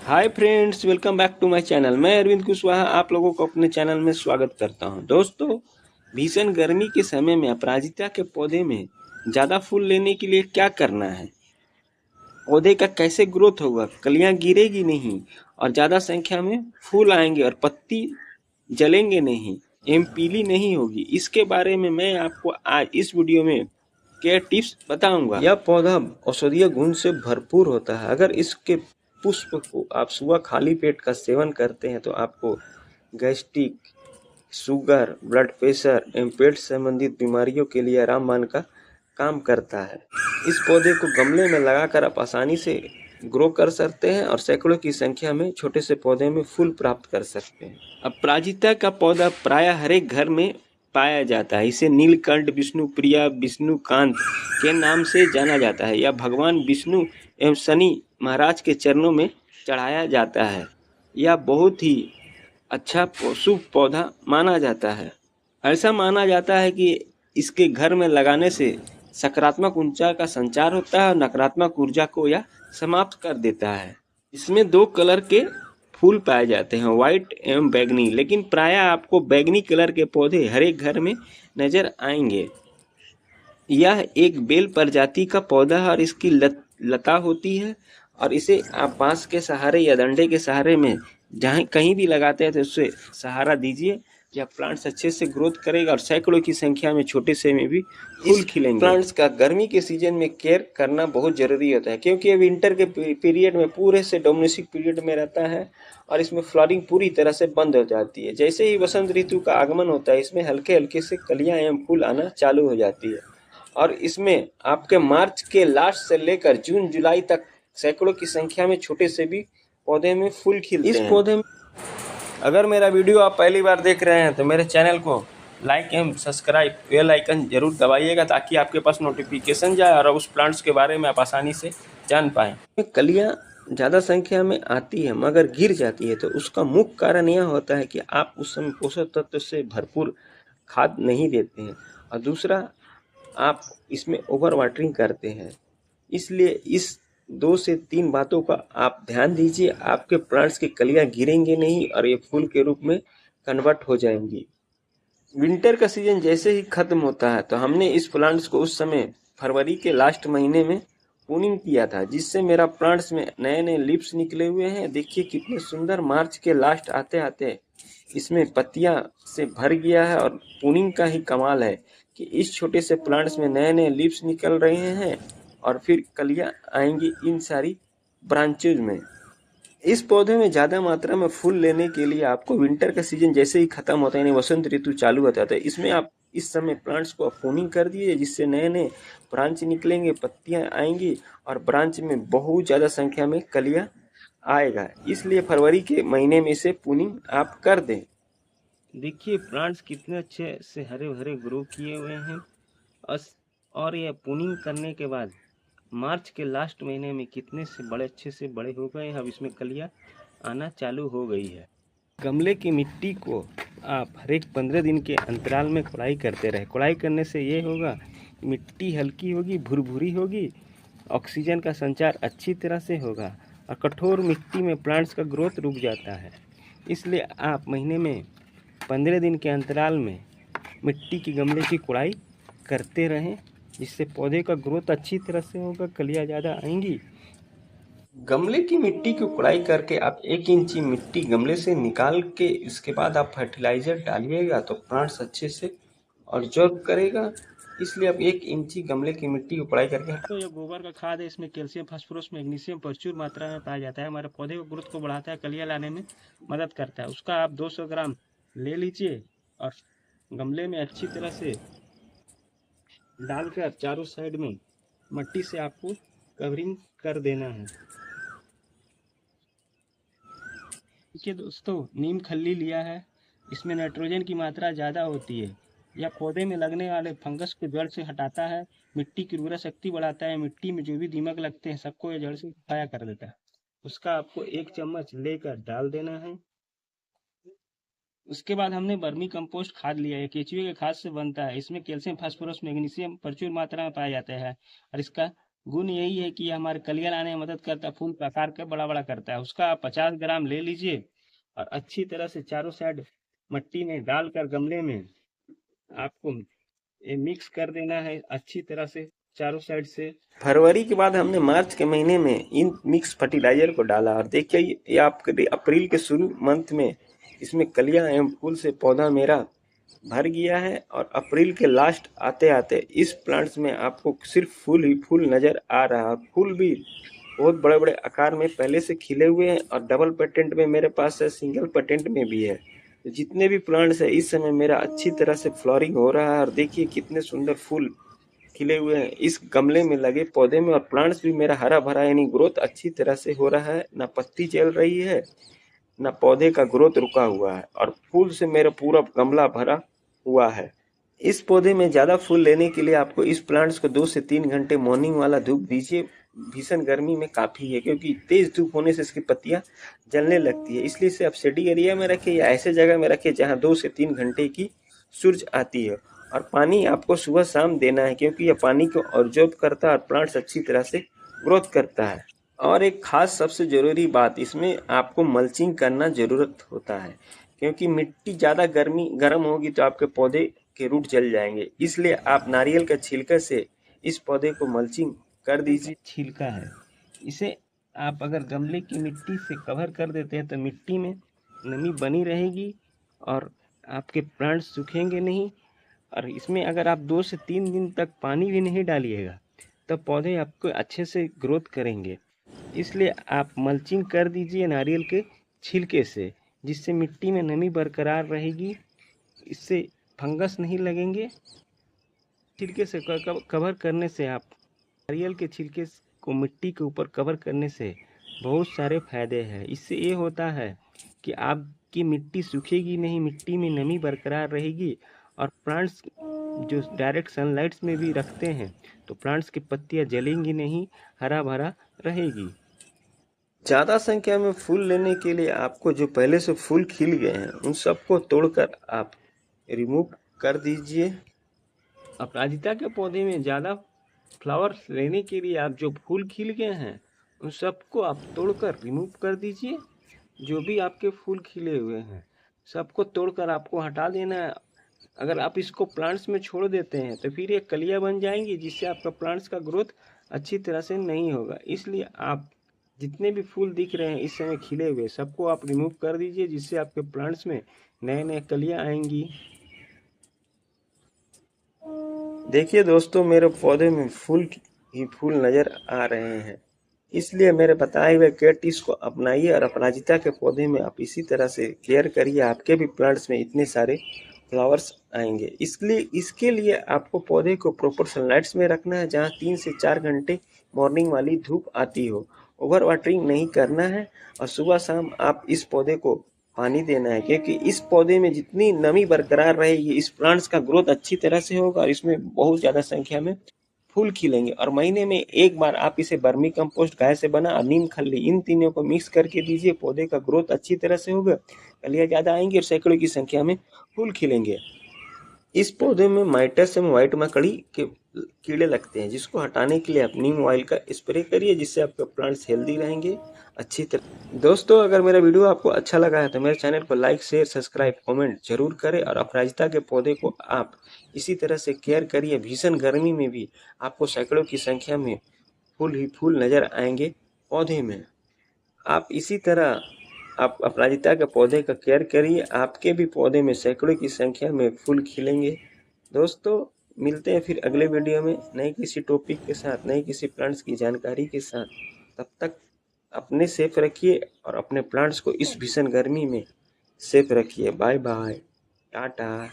Hi friends, welcome back to my channel. मैं अरविंद कुशवाहा आप लोगों को अपने चैनल में स्वागत करता हूं। दोस्तों, भीषण गर्मी के समय में अपराजिता के पौधे में ज़्यादा फूल लेने के लिए क्या करना है, पौधे का कैसे ग्रोथ होगा, कलियां गिरेगी नहीं और ज़्यादा संख्या में फूल आएंगे और पत्ती जलेंगे नहीं एवं पीली नहीं होगी, इसके बारे में मैं आपको आज इस वीडियो में केयर टिप्स बताऊंगा। यह पौधा औषधीय गुण से भरपूर होता है। अगर इसके पुष्प को आप सुबह खाली पेट का सेवन करते हैं तो आपको गैस्ट्रिक, शुगर, ब्लड प्रेशर एवं पेट संबंधित बीमारियों के लिए रामबाण का काम करता है। इस पौधे को गमले में लगाकर आप आसानी से ग्रो कर सकते हैं और सैकड़ों की संख्या में छोटे से पौधे में फूल प्राप्त कर सकते हैं। अपराजिता का पौधा प्रायः हर एक घर में पाया जाता है। इसे नीलकंठ, विष्णुप्रिया, विष्णुकांत के नाम से जाना जाता है। यह भगवान विष्णु एवं शनि महाराज के चरणों में चढ़ाया जाता है। यह बहुत ही अच्छा शुभ पौधा माना जाता है। ऐसा माना जाता है कि इसके घर में लगाने से सकारात्मक ऊर्जा का संचार होता है और नकारात्मक ऊर्जा को यह समाप्त कर देता है। इसमें दो कलर के फूल पाए जाते हैं, व्हाइट एवं बैगनी, लेकिन प्रायः आपको बैगनी कलर के पौधे हर एक घर में नजर आएंगे। यह एक बेल प्रजाति का पौधा है और इसकी लता होती है और इसे आप बांस के सहारे या डंडे के सहारे में जहाँ कहीं भी लगाते हैं तो उससे सहारा दीजिए। यह प्लांट्स अच्छे से ग्रोथ करेगा और सैकड़ों की संख्या में छोटे से में भी फूल खिलेंगे। प्लांट्स का गर्मी के सीजन में केयर करना बहुत जरूरी होता है, क्योंकि ये विंटर के पीरियड में पूरे से डोमेस्टिक पीरियड में रहता है और इसमें फ्लावरिंग पूरी तरह से बंद हो जाती है। जैसे ही वसंत ऋतु का आगमन होता है, इसमें हल्के हल्के से कलियां एवं फूल आना चालू हो जाती है और इसमें आपके मार्च के लास्ट से लेकर जून जुलाई तक सैकड़ों की संख्या में छोटे से भी पौधे में फूल खिलते हैं। इस पौधे में अगर मेरा वीडियो आप पहली बार देख रहे हैं तो मेरे चैनल को लाइक एवं सब्सक्राइब, बेल आइकन जरूर दबाइएगा ताकि आपके पास नोटिफिकेशन जाए और उस प्लांट्स के बारे में आप आसानी से जान पाएँ। कलियाँ ज़्यादा संख्या में आती है मगर गिर जाती है, तो उसका मुख्य कारण यह होता है कि आप उस समय पोषक तत्व से भरपूर खाद नहीं देते हैं और दूसरा, आप इसमें ओवर वाटरिंग करते हैं। इसलिए इस 2 से 3 बातों का आप ध्यान दीजिए। आपके प्लांट्स की कलियां गिरेंगे नहीं और ये फूल के रूप में कन्वर्ट हो जाएंगी। विंटर का सीजन जैसे ही खत्म होता है तो हमने इस प्लांट्स को उस समय फरवरी के लास्ट महीने में प्रूनिंग किया था, जिससे मेरा प्लांट्स में नए नए लीव्स निकले हुए हैं। देखिए कितने सुंदर, मार्च के लास्ट आते आते इसमें पत्तियां से भर गया है और प्रूनिंग का ही कमाल है कि इस छोटे से प्लांट्स में नए नए लीव्स निकल रहे हैं और फिर कलियां आएंगी इन सारी ब्रांचेज में। इस पौधे में ज़्यादा मात्रा में फूल लेने के लिए आपको विंटर का सीजन जैसे ही खत्म होता है, यानी वसंत ऋतु चालू होता है, तो इसमें आप इस समय प्लांट्स को प्रूनिंग कर दीजिए, जिससे नए नए ब्रांच निकलेंगे, पत्तियां आएंगी और ब्रांच में बहुत ज़्यादा संख्या में कलियां आएगा। इसलिए फरवरी के महीने में इसे प्रूनिंग आप कर दें। देखिए प्लांट्स कितने अच्छे से हरे भरे ग्रो किए हुए हैं और ये प्रूनिंग करने के बाद मार्च के लास्ट महीने में कितने से बड़े अच्छे से बड़े हो गए हैं। अब इसमें कलियां आना चालू हो गई है। गमले की मिट्टी को आप हर एक 15 दिन के अंतराल में कोड़ाई करते रहे। कोड़ाई करने से ये होगा, मिट्टी हल्की होगी, भुरभुरी होगी, ऑक्सीजन का संचार अच्छी तरह से होगा और कठोर मिट्टी में प्लांट्स का ग्रोथ रुक जाता है। इसलिए आप महीने में 15 दिन के अंतराल में मिट्टी की गमले की कोड़ाई करते रहें, जिससे पौधे का ग्रोथ अच्छी तरह से होगा, कलियां ज़्यादा आएंगी। गमले की मिट्टी की कोड़ाई करके आप 1 इंची मिट्टी गमले से निकाल के इसके बाद आप फर्टिलाइजर डालिएगा तो प्लांट्स अच्छे से ऑब्जॉर्व करेगा। इसलिए आप 1 इंची गमले की मिट्टी की कोड़ाई करके तो ये गोबर का खाद है, इसमें कैल्शियम, फास्फोरस, मैग्नीशियम प्रचुर मात्रा में पाया जाता है। हमारे पौधे को ग्रोथ को बढ़ाता है, कलियां लाने में मदद करता है। उसका आप 200 ग्राम ले लीजिए और गमले में अच्छी तरह से डालकर चारों साइड में मिट्टी से आपको कवरिंग कर देना है। देखिए दोस्तों, नीम खल्ली लिया है, इसमें नाइट्रोजन की मात्रा ज़्यादा होती है। यह पौधे में लगने वाले फंगस को जड़ से हटाता है, मिट्टी की उर्वरा शक्ति बढ़ाता है, मिट्टी में जो भी दीमक लगते हैं सबको ये जड़ से सफाया कर देता है। उसका आपको 1 चम्मच लेकर डाल देना है। उसके बाद हमने वर्मी कंपोस्ट खाद लिया है, केचुए के खाद से बनता है। इसमें कैल्शियम, फास्फोरस, मैग्नीशियम प्रचुर मात्रा में पाया जाता है और इसका गुण यही है कि ये हमारे कलियां लाने में मदद करता है, फूल का आकार का बड़ा बड़ा करता है। उसका आप 50 ग्राम ले लीजिए और अच्छी तरह से चारों साइड मट्टी में डालकर गमले में आपको ये मिक्स कर देना है अच्छी तरह से चारों साइड से। फरवरी के बाद हमने मार्च के महीने में इन मिक्स फर्टिलाइजर को डाला और देखिए ये आपके अप्रैल के शुरू मंथ में इसमें कलियां एवं फूल से पौधा मेरा भर गया है और अप्रैल के लास्ट आते आते इस प्लांट्स में आपको सिर्फ फूल ही फूल नजर आ रहा है। फूल भी बहुत बड़े बड़े आकार में पहले से खिले हुए हैं और डबल पेटेंट में मेरे पास है, सिंगल पेटेंट में भी है। तो जितने भी प्लांट्स है इस समय मेरा अच्छी तरह से फ्लोरिंग हो रहा है और देखिए कितने सुंदर फूल खिले हुए हैं इस गमले में लगे पौधे में। और प्लांट्स भी मेरा हरा भरा यानी ग्रोथ अच्छी तरह से हो रहा है, ना पत्ती जल रही है ना पौधे का ग्रोथ रुका हुआ है और फूल से मेरा पूरा गमला भरा हुआ है। इस पौधे में ज़्यादा फूल लेने के लिए आपको इस प्लांट्स को 2 से 3 घंटे मॉर्निंग वाला धूप दीजिए। भीषण गर्मी में काफ़ी है क्योंकि तेज धूप होने से इसकी पत्तियां जलने लगती है, इसलिए इसे आप शेडी एरिया में रखें या ऐसे जगह में रखें जहां 2 से 3 घंटे की सूरज आती है। और पानी आपको सुबह शाम देना है क्योंकि यह पानी को ऑब्जॉर्ब करता है और प्लांट्स अच्छी तरह से ग्रोथ करता है। और एक खास सबसे ज़रूरी बात, इसमें आपको मल्चिंग करना ज़रूरत होता है क्योंकि मिट्टी ज़्यादा गर्म होगी तो आपके पौधे के रूट जल जाएंगे, इसलिए आप नारियल का छिलका से इस पौधे को मल्चिंग कर दीजिए। छिलका है, इसे आप अगर गमले की मिट्टी से कवर कर देते हैं तो मिट्टी में नमी बनी रहेगी और आपके प्लांट्स सूखेंगे नहीं। और इसमें अगर आप 2 से 3 दिन तक पानी भी नहीं डालिएगा तब पौधे आपको अच्छे से ग्रोथ करेंगे। इसलिए आप मल्चिंग कर दीजिए नारियल के छिलके से, जिससे मिट्टी में नमी बरकरार रहेगी, इससे फंगस नहीं लगेंगे। छिलके से कवर करने से आप नारियल के छिलके को मिट्टी के ऊपर कवर करने से बहुत सारे फायदे हैं। इससे ये होता है कि आपकी मिट्टी सूखेगी नहीं, मिट्टी में नमी बरकरार रहेगी और प्लांट्स जो डायरेक्ट सनलाइट्स में भी रखते हैं तो प्लांट्स की पत्तियां जलेंगी नहीं, हरा भरा रहेगी। ज़्यादा संख्या में फूल लेने के लिए आपको जो पहले से फूल खिल गए हैं उन सबको तोड़कर आप रिमूव कर दीजिए। अपराजिता के पौधे में ज़्यादा फ्लावर्स लेने के लिए आप जो फूल खिल गए हैं उन सबको आप तोड़कर रिमूव कर दीजिए। जो भी आपके फूल खिले हुए हैं सबको तोड़कर आपको हटा देना है। अगर आप इसको प्लांट्स में छोड़ देते हैं तो फिर ये कलियां बन जाएंगी जिससे आपका प्लांट्स का ग्रोथ अच्छी तरह से नहीं होगा। इसलिए आप जितने भी फूल दिख रहे हैं इस समय खिले हुए सबको आप रिमूव कर दीजिए, जिससे आपके प्लांट्स में नए नए कलियां आएंगी। देखिए दोस्तों, मेरे पौधे में फूल ही फूल नज़र आ रहे हैं, इसलिए मेरे बताए हुए केयर टिप्स को अपनाइए और अपराजिता के पौधे में आप इसी तरह से केयर करिए, आपके भी प्लांट्स में इतने सारे फ्लावर्स आएंगे। इसके लिए आपको पौधे को प्रॉपर सनलाइट्स में रखना है जहाँ 3 से 4 घंटे मॉर्निंग वाली धूप आती हो। ओवर वाटरिंग नहीं करना है और सुबह शाम आप इस पौधे को पानी देना है क्योंकि इस पौधे में जितनी नमी बरकरार रहेगी इस प्लांट्स का ग्रोथ अच्छी तरह से होगा और इसमें बहुत ज़्यादा संख्या में फूल खिलेंगे। और महीने में एक बार आप इसे वर्मी कंपोस्ट गाय से बना और नीम खल्ली इन तीनों को मिक्स करके दीजिए। पौधे का ग्रोथ अच्छी तरह से होगा, कलियां ज़्यादा आएंगी और सैकड़ों की संख्या में फूल खिलेंगे। इस पौधे में माइटस एवं व्हाइट मकड़ी के कीड़े लगते हैं जिसको हटाने के लिए आप नीम ऑयल का स्प्रे करिए, जिससे आपके प्लांट्स हेल्दी रहेंगे अच्छी तरह। दोस्तों, अगर मेरा वीडियो आपको अच्छा लगा है तो मेरे चैनल को लाइक शेयर सब्सक्राइब कमेंट जरूर करें और अपराजिता के पौधे को आप इसी तरह से केयर करिए। भीषण गर्मी में भी आपको सैकड़ों की संख्या में फूल ही फूल नजर आएंगे पौधे में। आप इसी तरह आप अपराजिता के पौधे का केयर करिए, आपके भी पौधे में सैकड़ों की संख्या में फूल खिलेंगे। दोस्तों, मिलते हैं फिर अगले वीडियो में नए किसी टॉपिक के साथ, नए किसी प्लांट्स की जानकारी के साथ। तब तक अपने सेफ रखिए और अपने प्लांट्स को इस भीषण गर्मी में सेफ रखिए। Bye bye, Tata.